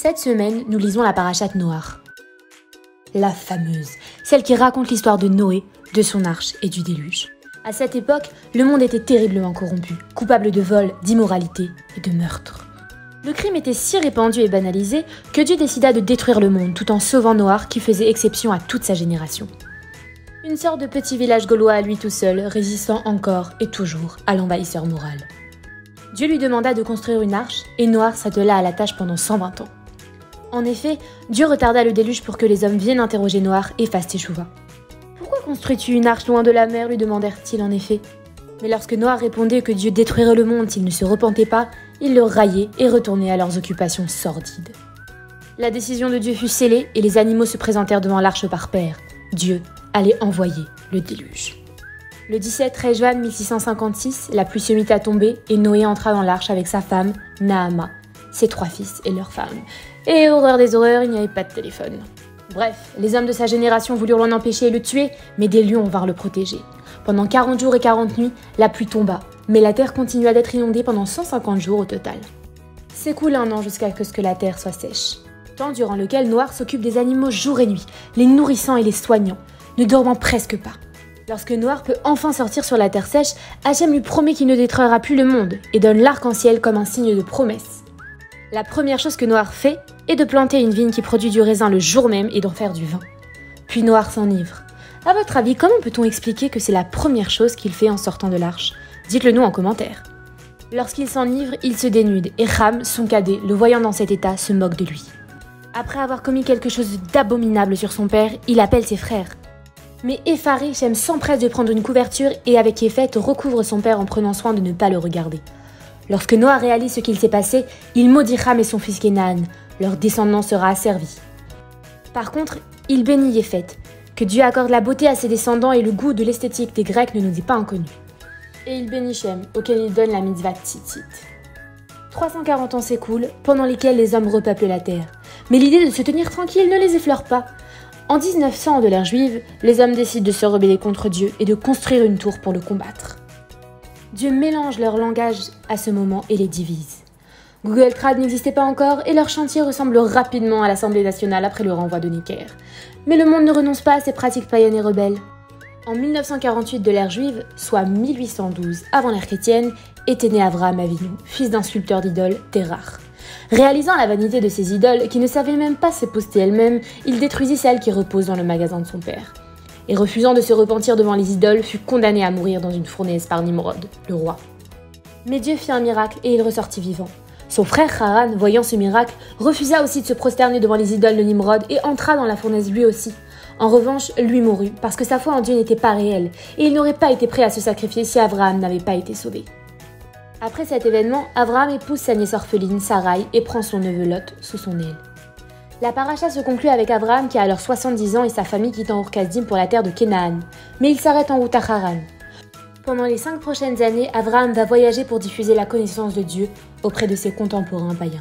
Cette semaine, nous lisons la parashate Noach. La fameuse, celle qui raconte l'histoire de Noé, de son arche et du déluge. À cette époque, le monde était terriblement corrompu, coupable de vol, d'immoralité et de meurtre. Le crime était si répandu et banalisé que Dieu décida de détruire le monde tout en sauvant Noach qui faisait exception à toute sa génération. Une sorte de petit village gaulois à lui tout seul, résistant encore et toujours à l'envahisseur moral. Dieu lui demanda de construire une arche et Noach s'attela à la tâche pendant 120 ans. En effet, Dieu retarda le déluge pour que les hommes viennent interroger Noach et fassent teshuva. « Pourquoi construis-tu une arche loin de la mer ?» lui demandèrent-ils en effet. Mais lorsque Noach répondait que Dieu détruirait le monde s'il ne se repentait pas, ils le raillaient et retournaient à leurs occupations sordides. La décision de Dieu fut scellée et les animaux se présentèrent devant l'arche par paire. Dieu allait envoyer le déluge. Le 17-13 juin 1656, la pluie se mit à tomber et Noé entra dans l'arche avec sa femme, Nahama, ses 3 fils et leurs femmes. Et horreur des horreurs, il n'y avait pas de téléphone. Bref, les hommes de sa génération voulurent l'en empêcher et le tuer, mais des lions vinrent le protéger. Pendant 40 jours et 40 nuits, la pluie tomba, mais la terre continua d'être inondée pendant 150 jours au total. S'écoule un an jusqu'à ce que la terre soit sèche. Temps durant lequel Noach s'occupe des animaux jour et nuit, les nourrissant et les soignant, ne dormant presque pas. Lorsque Noach peut enfin sortir sur la terre sèche, Hachem lui promet qu'il ne détruira plus le monde et donne l'arc-en-ciel comme un signe de promesse. La première chose que Noach fait est de planter une vigne qui produit du raisin le jour même et d'en faire du vin. Puis Noach s'enivre. À votre avis, comment peut-on expliquer que c'est la première chose qu'il fait en sortant de l'arche? Dites-le nous en commentaire. Lorsqu'il s'enivre, il se dénude et Ham, son cadet, le voyant dans cet état, se moque de lui. Après avoir commis quelque chose d'abominable sur son père, il appelle ses frères. Mais effaré, Shem s'empresse de prendre une couverture et avec Yépheth recouvre son père en prenant soin de ne pas le regarder. Lorsque Noach réalise ce qu'il s'est passé, il maudit Ham et son fils Kénaan. Leur descendant sera asservi. Par contre, il bénit Yépheth. Que Dieu accorde la beauté à ses descendants et le goût de l'esthétique des Grecs ne nous est pas inconnu. Et il bénit Shem, auquel il donne la mitzvah tzitzit. 340 ans s'écoulent, pendant lesquels les hommes repeuplent la terre. Mais l'idée de se tenir tranquille ne les effleure pas. En 1900 de l'ère juive, les hommes décident de se rebeller contre Dieu et de construire une tour pour le combattre. Dieu mélange leur langage à ce moment et les divise. Google Trad n'existait pas encore et leur chantier ressemble rapidement à l'Assemblée nationale après le renvoi de Necker. Mais le monde ne renonce pas à ses pratiques païennes et rebelles. En 1948 de l'ère juive, soit 1812 avant l'ère chrétienne, était né Avraham Avinu, fils d'un sculpteur d'idoles, Terach. Réalisant la vanité de ses idoles, qui ne savaient même pas se poster elles-mêmes, il détruisit celles qui reposent dans le magasin de son père. Et refusant de se repentir devant les idoles, fut condamné à mourir dans une fournaise par Nimrod, le roi. Mais Dieu fit un miracle et il ressortit vivant. Son frère Haran, voyant ce miracle, refusa aussi de se prosterner devant les idoles de Nimrod et entra dans la fournaise lui aussi. En revanche, lui mourut, parce que sa foi en Dieu n'était pas réelle, et il n'aurait pas été prêt à se sacrifier si Abraham n'avait pas été sauvé. Après cet événement, Abraham épouse sa nièce orpheline, Sarai, et prend son neveu Lot sous son aile. La paracha se conclut avec Abraham qui a alors 70 ans et sa famille quittant Ur-Kasdim pour la terre de Canaan, mais il s'arrête en route à Haran. Pendant les 5 prochaines années, Abraham va voyager pour diffuser la connaissance de Dieu auprès de ses contemporains païens.